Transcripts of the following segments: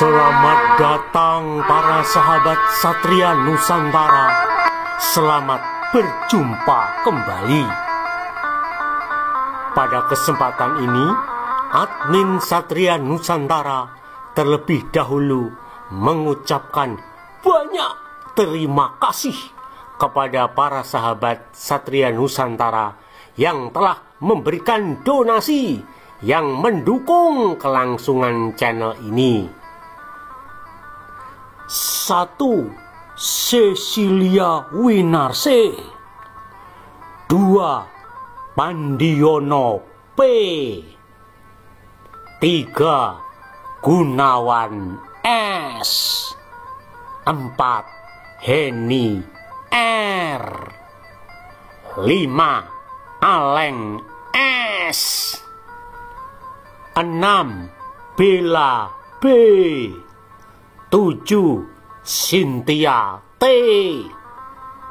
Selamat datang para sahabat Satria Nusantara. Selamat berjumpa kembali. Pada kesempatan ini, admin Satria Nusantara terlebih dahulu mengucapkan banyak terima kasih kepada para sahabat Satria Nusantara yang telah memberikan donasi yang mendukung kelangsungan channel ini. 1. Cecilia Winarse. 2. Pandiono P. 3. Gunawan S. 4. Heni R. 5. Aleng S. 6. Bella B. 7. Cynthia T. 8.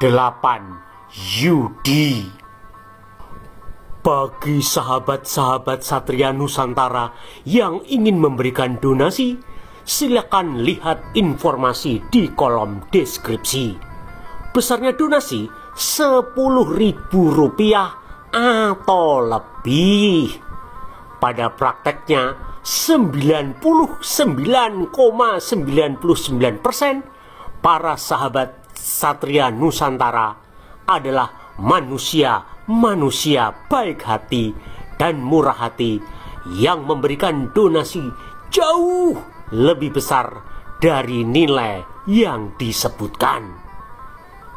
Yudi. Bagi sahabat-sahabat Satria Nusantara yang ingin memberikan donasi, silakan lihat informasi di kolom deskripsi. Besarnya donasi Rp10.000 atau lebih. Pada prakteknya 99,99% para sahabat Satria Nusantara adalah manusia baik hati dan murah hati yang memberikan donasi jauh lebih besar dari nilai yang disebutkan.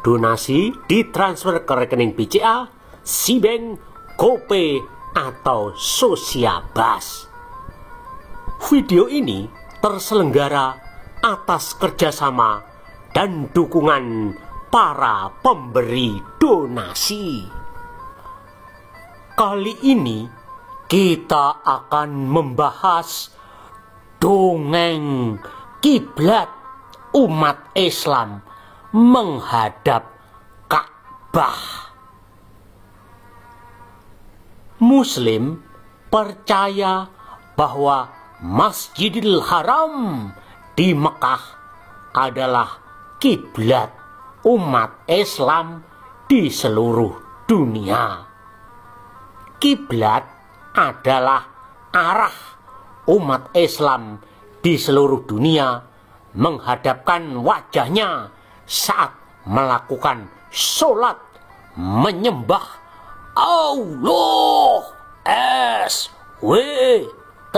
Donasi ditransfer ke rekening BCA, Sibank, GoPay, atau Sosiabas. Video ini terselenggara atas kerjasama dan dukungan para pemberi donasi. Kali ini kita akan membahas dongeng kiblat umat Islam menghadap Ka'bah. Muslim percaya bahwa Masjidil Haram di Mekah adalah kiblat umat Islam di seluruh dunia. Kiblat adalah arah umat Islam di seluruh dunia menghadapkan wajahnya saat melakukan sholat menyembah Allah SWT.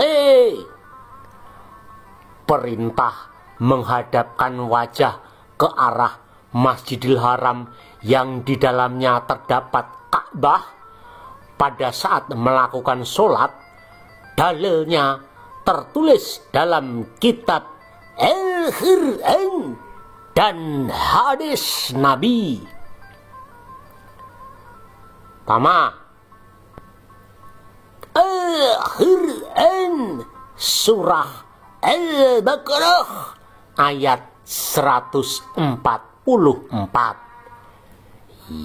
Perintah menghadapkan wajah ke arah Masjidil Haram yang di dalamnya terdapat Ka'bah pada saat melakukan sholat, dalilnya tertulis dalam kitab Al-Quran dan hadis Nabi. Pertama, Al-Quran surah Al-Baqarah ayat 144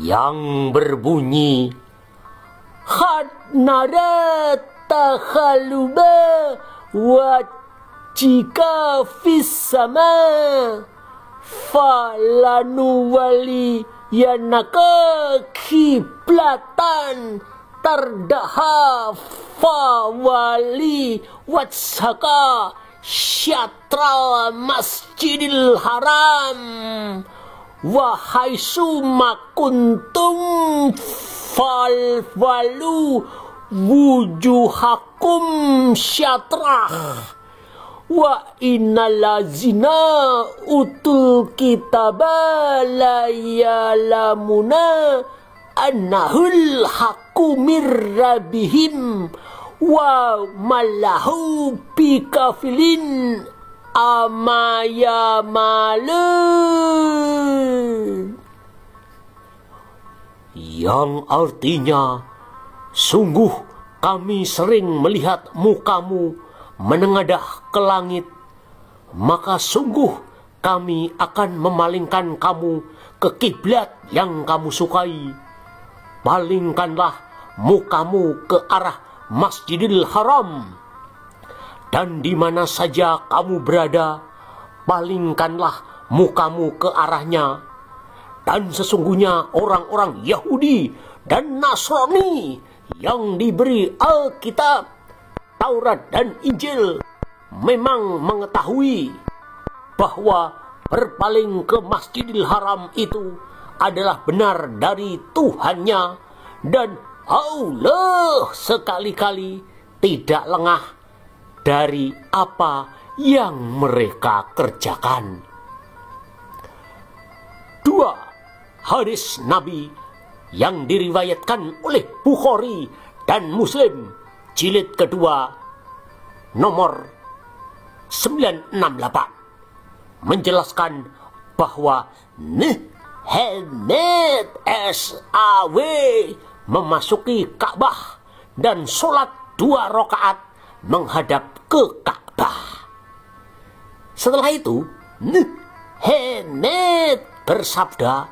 yang berbunyi, Qad nara takhaluba wajhika fis sama falanuwali yanaka kiblatan tardaha fawali wajhaka syatra Masjidil Haram wa haitsu kuntum falwalu wujuhakum syatrah wa innallazina utul kitaba la yalamuna annahul haqqu mir rabbihim wa mallahu bikafilin amayamalun, yang artinya, sungguh kami sering melihat mukamu menengadah ke langit, maka sungguh kami akan memalingkan kamu ke kiblat yang kamu sukai. Palingkanlah mukamu ke arah Masjidil Haram. dan di mana saja kamu berada, palingkanlah mukamu ke arahnya. Dan sesungguhnya orang-orang Yahudi dan Nasrani yang diberi Alkitab, Taurat dan Injil memang mengetahui bahwa berpaling ke Masjidil Haram itu adalah benar dari Tuhannya, dan Allah sekali-kali tidak lengah dari apa yang mereka kerjakan. 2. Hadis Nabi yang diriwayatkan oleh Bukhari dan Muslim, jilid kedua, nomor 968, menjelaskan bahwa Muhammad SAW memasuki Ka'bah dan sholat 2 rakaat menghadap ke Ka'bah. Setelah itu, Muhammad bersabda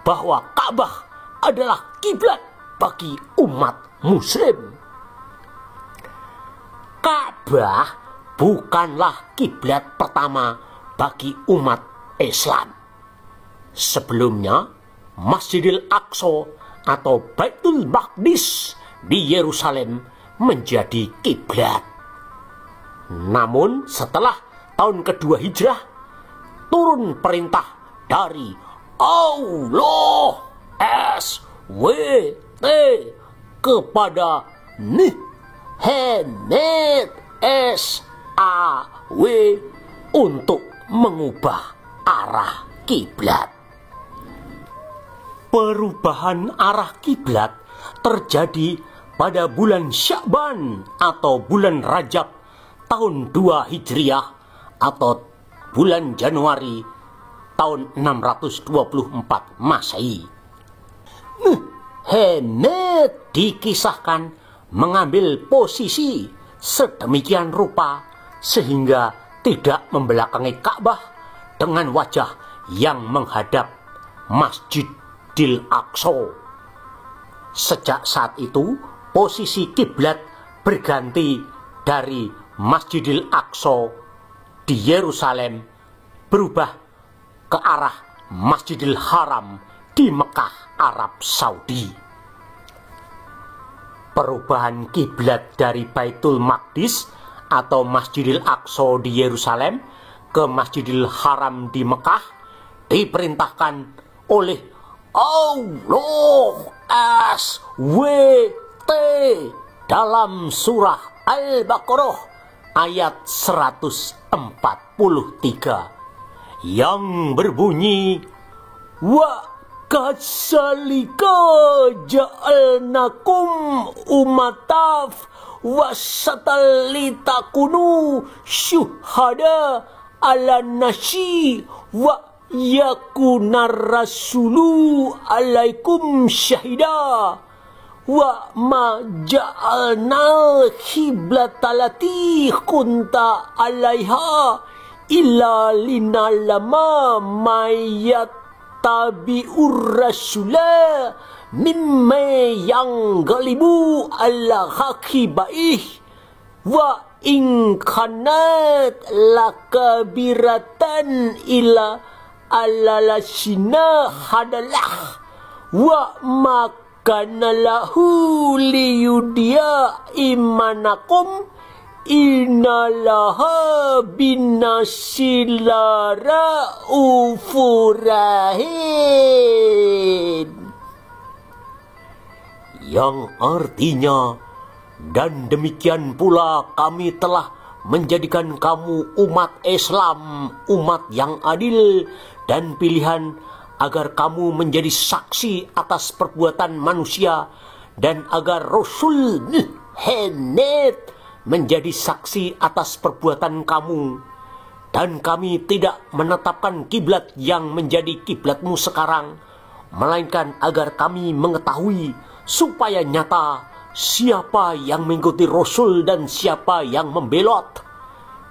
bahwa Ka'bah adalah kiblat bagi umat muslim. Ka'bah bukanlah kiblat pertama bagi umat Islam. Sebelumnya, Masjidil Aqsa atau Baitul Maqdis di Yerusalem menjadi kiblat. Namun setelah tahun kedua Hijrah, turun perintah dari Allah SWT kepada Muhammad SAW untuk mengubah arah kiblat. Perubahan arah kiblat terjadi pada bulan Sya'ban atau bulan Rajab tahun 2 Hijriah atau bulan Januari tahun 624 Masehi. Muhammad dikisahkan mengambil posisi sedemikian rupa sehingga tidak membelakangi Ka'bah dengan wajah yang menghadap Masjidil Aqsa. Sejak saat itu, posisi kiblat berganti dari Masjidil Aqsa di Yerusalem berubah ke arah Masjidil Haram di Mekah, Arab Saudi. Perubahan kiblat dari Baitul Maqdis atau Masjidil Aqsa di Yerusalem ke Masjidil Haram di Mekah diperintahkan oleh Allah SWT dalam surah Al-Baqarah ayat 143 yang berbunyi, wa katsalika ja'alnakum umataf wasatal litakunu syuhada ala nasi wa yakunar rasulu alaikum syahida wa ma ja'alnal khiblatalati kunta alaiha illa linalama mayat tabi'ur rasula mimma yang galibu ala hakibaih wa in kanat lakabiratan ila alalasina hadalah wa makana lahu liyudia imanakum innalaha binasilara ufurahin, yang artinya, dan demikian pula kami telah menjadikan kamu umat Islam, umat yang adil dan pilihan, agar kamu menjadi saksi atas perbuatan manusia, dan agar Rasul Muhammad menjadi saksi atas perbuatan kamu. Dan kami tidak menetapkan kiblat yang menjadi kiblatmu sekarang, melainkan agar kami mengetahui supaya nyata siapa yang mengikuti Rasul dan siapa yang membelot.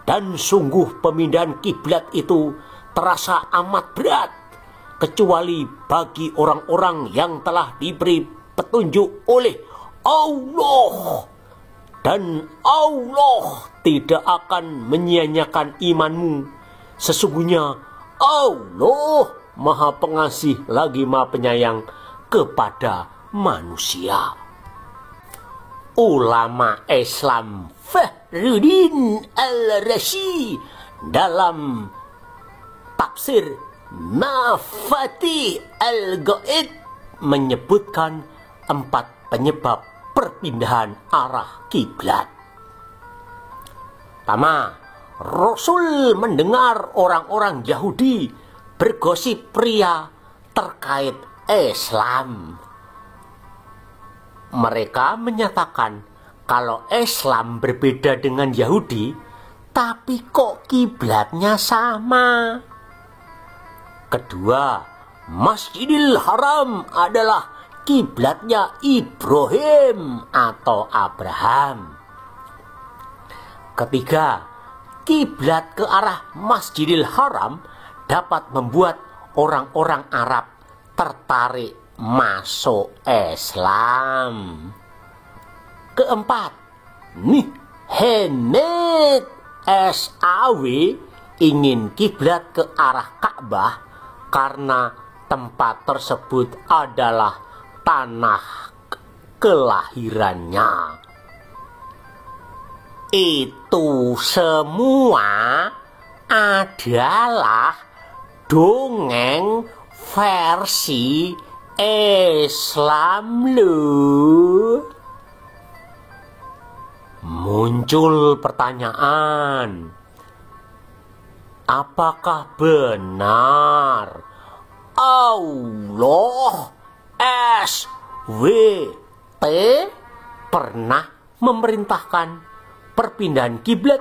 Dan sungguh pemindahan kiblat itu terasa amat berat, kecuali bagi orang-orang yang telah diberi petunjuk oleh Allah. dan Allah tidak akan menyia-nyiakan imanmu. Sesungguhnya Allah Maha Pengasih lagi Maha Penyayang kepada manusia. Ulama Islam Fakhruddin Al-Razi dalam tafsir Mafatih Al-Ghaib menyebutkan 4 penyebab perpindahan arah kiblat. Pertama, Rasul mendengar orang-orang Yahudi bergosip ria terkait Islam. Mereka menyatakan kalau Islam berbeda dengan Yahudi, tapi kok kiblatnya sama. Kedua, Masjidil Haram adalah kiblatnya Ibrahim atau Abraham. Ketiga, kiblat ke arah Masjidil Haram dapat membuat orang-orang Arab tertarik masuk Islam. Keempat, Henet SAW ingin kiblat ke arah Ka'bah karena tempat tersebut adalah tanah kelahirannya. Itu semua adalah dongeng versi Islam loh. Muncul pertanyaan, apakah benar Allah SWT pernah memerintahkan perpindahan kiblat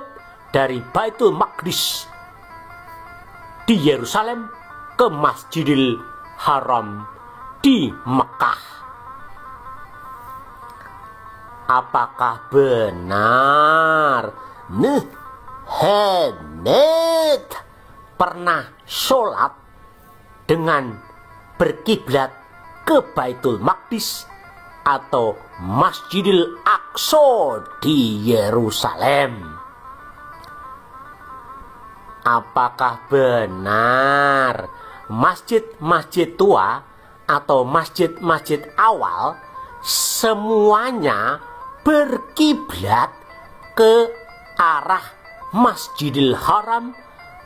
dari Baitul Maqdis di Yerusalem ke Masjidil Haram di Mekah? Apakah benar Henet pernah sholat dengan berkiblat ke Baitul Maqdis atau Masjidil Aqsa di Yerusalem? Apakah benar masjid-masjid tua atau masjid-masjid awal semuanya berkiblat ke arah Masjidil Haram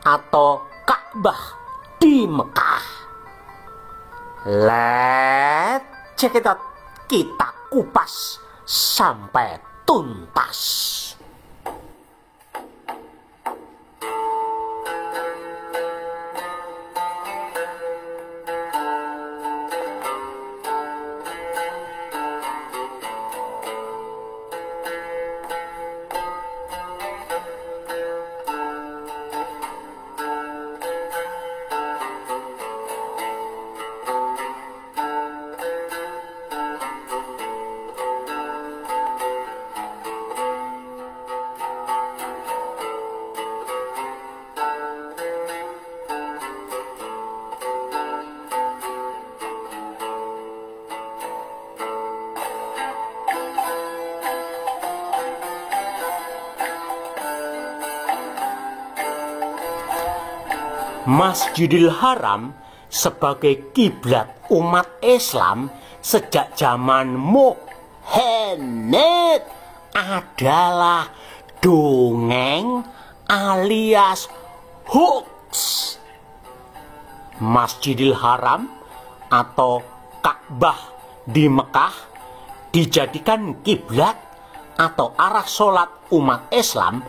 atau Ka'bah di Mekah? Let's check it out. Kita kupas sampai tuntas. Masjidil Haram sebagai kiblat umat Islam sejak zaman Muhammad adalah dongeng alias hoax. Masjidil Haram atau Ka'bah di Mekah dijadikan kiblat atau arah sholat umat Islam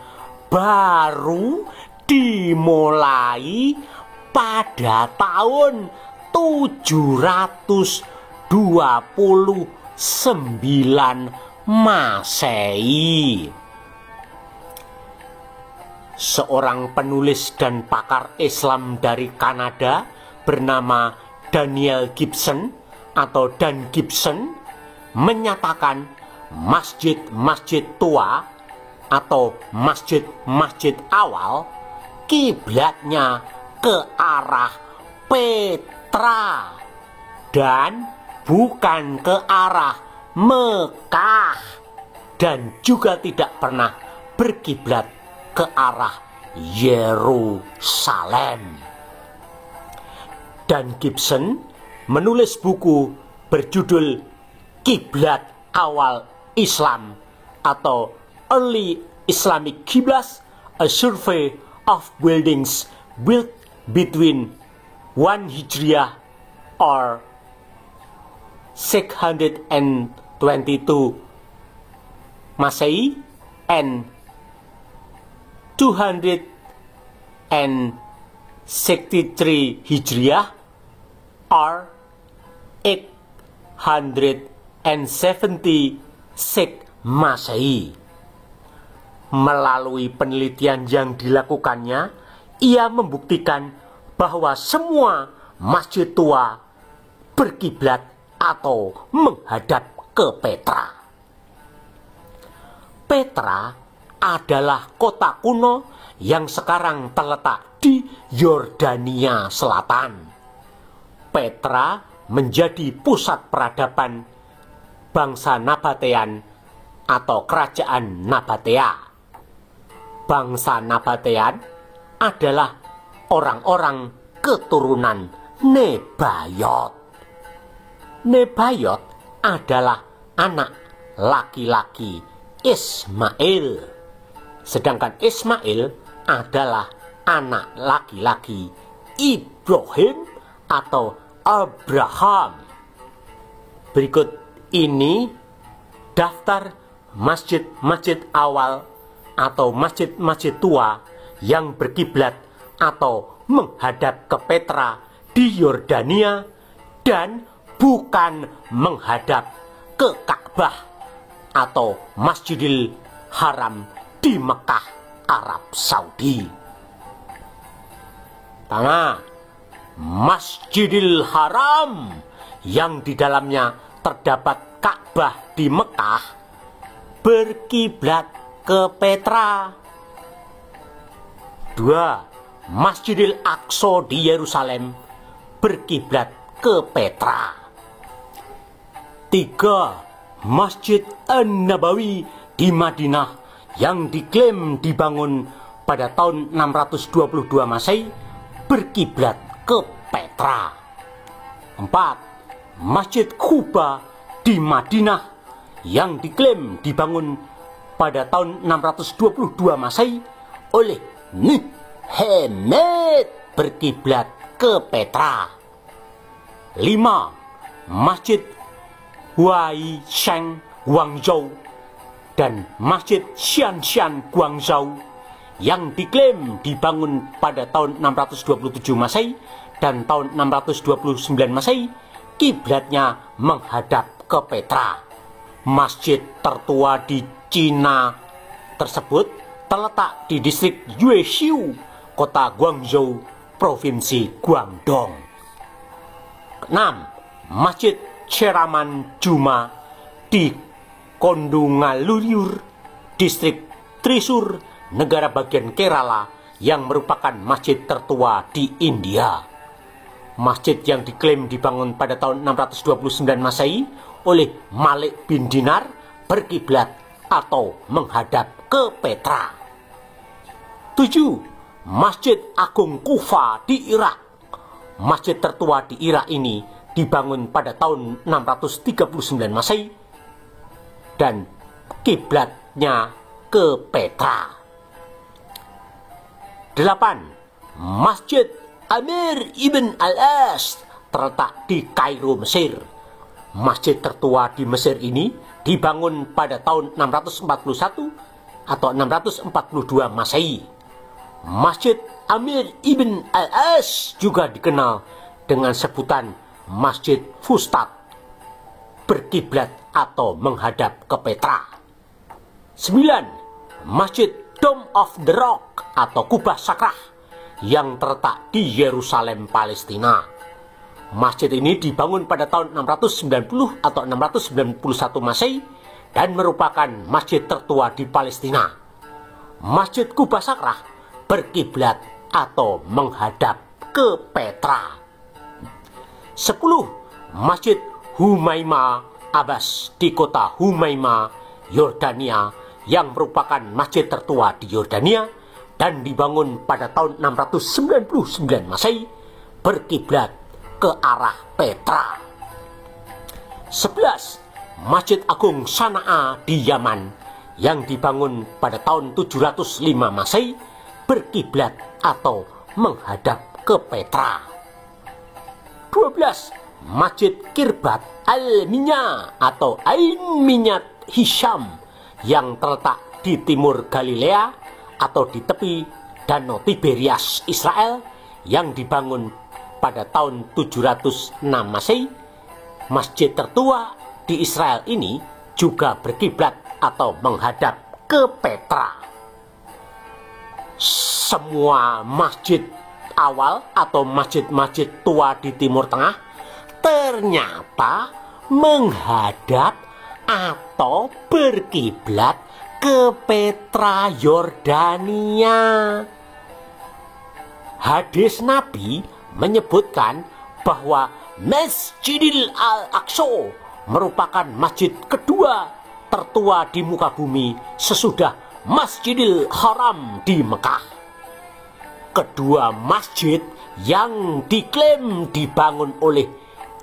baru dimulai pada tahun 729 Masehi. Seorang penulis dan pakar Islam dari Kanada bernama Daniel Gibson atau Dan Gibson menyatakan masjid-masjid tua atau masjid-masjid awal kiblatnya ke arah Petra dan bukan ke arah Mekah. dan juga tidak pernah berkiblat ke arah Yerusalem. Dan Gibson menulis buku berjudul Kiblat Awal Islam atau Early Islamic Qiblats, a Survey of Buildings Built Between 1 Hijriah or 622 Masehi and 263 Hijriah or 876 Masehi. Melalui penelitian yang dilakukannya, ia membuktikan bahwa semua masjid tua berkiblat atau menghadap ke Petra. Petra adalah kota kuno yang sekarang terletak di Yordania Selatan. Petra menjadi pusat peradaban bangsa Nabatean atau kerajaan Nabatea. Bangsa Nabatean adalah orang-orang keturunan Nebayot. Nebayot adalah anak laki-laki Ismail, sedangkan Ismail adalah anak laki-laki Ibrahim atau Abraham. Berikut ini daftar masjid-masjid awal atau masjid-masjid tua yang berkiblat atau menghadap ke Petra di Yordania dan bukan menghadap ke Ka'bah atau Masjidil Haram di Mekah, Arab Saudi. Pertama, Masjidil Haram yang di dalamnya terdapat Ka'bah di Mekah berkiblat ke Petra. 2. Masjidil Aqsa di Yerusalem berkiblat ke Petra. 3. Masjid An-Nabawi di Madinah yang diklaim dibangun pada tahun 622 Masehi berkiblat ke Petra. 4. Masjid Quba di Madinah yang diklaim dibangun pada tahun 622 Masehi oleh Muhammad berkiblat ke Petra. 5. Masjid Huai Sheng Guangzhou dan Masjid Xianshan Guangzhou yang diklaim dibangun pada tahun 627 Masehi dan tahun 629 Masehi, kiblatnya menghadap ke Petra. Masjid tertua di Cina tersebut terletak di distrik Yuexiu, kota Guangzhou, provinsi Guangdong. 6. Masjid Cheraman Juma di Kondungaluyur, distrik Trisur, negara bagian Kerala, yang merupakan masjid tertua di India. Masjid yang diklaim dibangun pada tahun 629 Masehi oleh Malik bin Dinar berkiblat atau menghadap ke Petra. 7. Masjid Agung Kufa di Irak. Masjid tertua di Irak ini dibangun pada tahun 639 Masehi dan kiblatnya ke Petra. 8. Masjid Amir ibn al-As terletak di Kairo, Mesir. Masjid tertua di Mesir ini dibangun pada tahun 641 atau 642 Masehi. Masjid Amir ibn al-As juga dikenal dengan sebutan Masjid Fustat, berkiblat atau menghadap ke Petra. 9. Masjid Dome of the Rock atau Kubah Sakrah yang terletak di Yerusalem, Palestina. Masjid ini dibangun pada tahun 690 atau 691 Masehi dan merupakan masjid tertua di Palestina. Masjid Kubah Sakrah berkiblat atau menghadap ke Petra. 10. Masjid Humaima Abbas di kota Humaima Yordania yang merupakan masjid tertua di Yordania dan dibangun pada tahun 699 Masehi berkiblat ke arah Petra. 11. Masjid Agung Sana'a di Yaman yang dibangun pada tahun 705 Masehi berkiblat atau menghadap ke Petra. 12. Masjid Kirbat Al-Minya atau Ain Minyat Hisham yang terletak di timur Galilea atau di tepi Danau Tiberias Israel yang dibangun pada tahun 706 Masehi. Masjid tertua di Israel ini juga berkiblat atau menghadap ke Petra. Semua masjid awal atau masjid-masjid tua di Timur Tengah ternyata menghadap atau berkiblat ke Petra Yordania. Hadis Nabi menyebutkan bahwa Masjidil Al-Aqsa merupakan masjid kedua tertua di muka bumi sesudah Masjidil Haram di Mekah. Kedua masjid yang diklaim dibangun oleh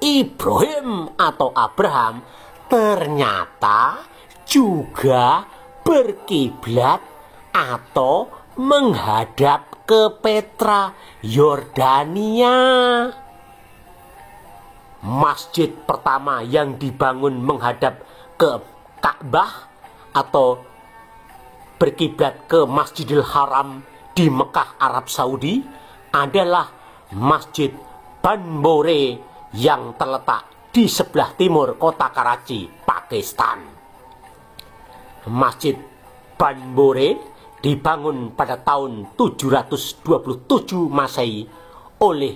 Ibrahim atau Abraham ternyata juga berkiblat atau menghadap ke Petra Yordania. Masjid pertama yang dibangun menghadap ke Ka'bah atau berkiblat ke Masjidil Haram di Mekah, Arab Saudi adalah Masjid Banbore yang terletak di sebelah timur kota Karachi, Pakistan. Masjid Banbore dibangun pada tahun 727 Masehi oleh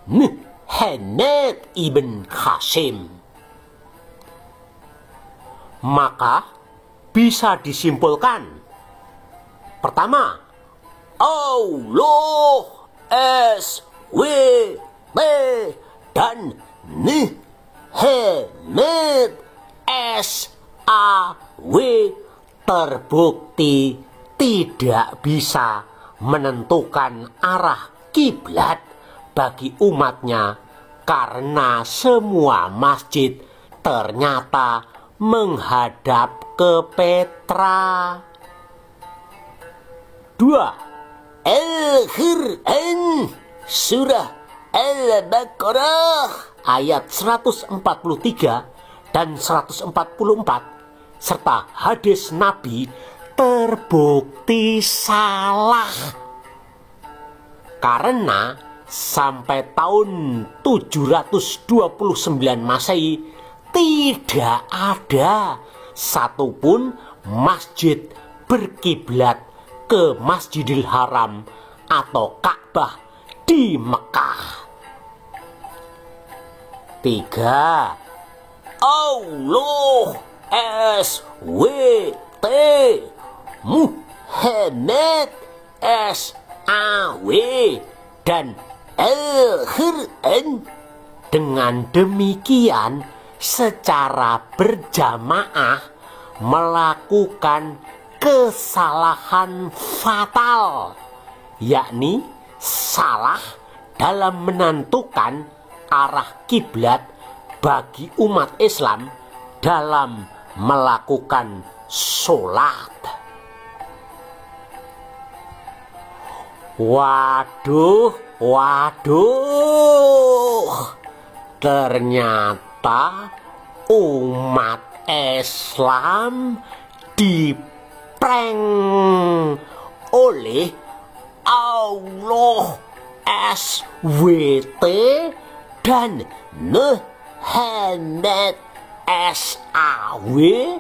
Muhammad ibn Qasim. Maka bisa disimpulkan, pertama, Allah SWT dan Muhammad SAW terbukti tidak bisa menentukan arah kiblat bagi umatnya karena semua masjid ternyata menghadap ke Petra. 2. Al-Quran Surah Al-Baqarah ayat 143 dan 144 serta hadis Nabi terbukti salah karena sampai tahun 729 Masehi tidak ada satupun masjid berkiblat ke Masjidil Haram atau Ka'bah di Mekah. 3. Allah SWT Muhammad SAW dan Al-Quran. Dengan demikian secara berjamaah melakukan kesalahan fatal, yakni salah dalam menentukan arah kiblat bagi umat Islam dalam melakukan sholat. Waduh, ternyata umat Islam diprank oleh Allah SWT dan Muhammad SAW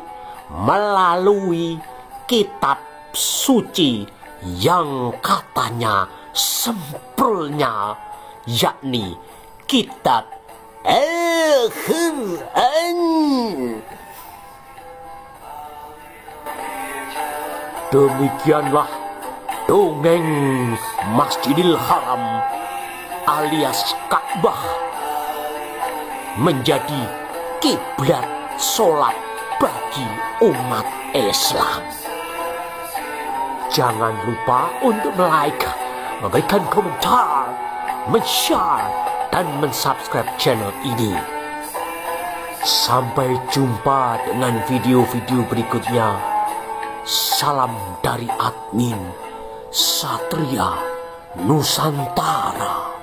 melalui kitab suci yang katanya sempurna, yakni kitab Al-Quran. Demikianlah dongeng Masjidil Haram alias Ka'bah menjadi kiblat sholat bagi umat Islam. Jangan lupa untuk like, memberikan komentar, men-share, dan men-subscribe channel ini. Sampai jumpa dengan video-video berikutnya. Salam dari admin Satria Nusantara.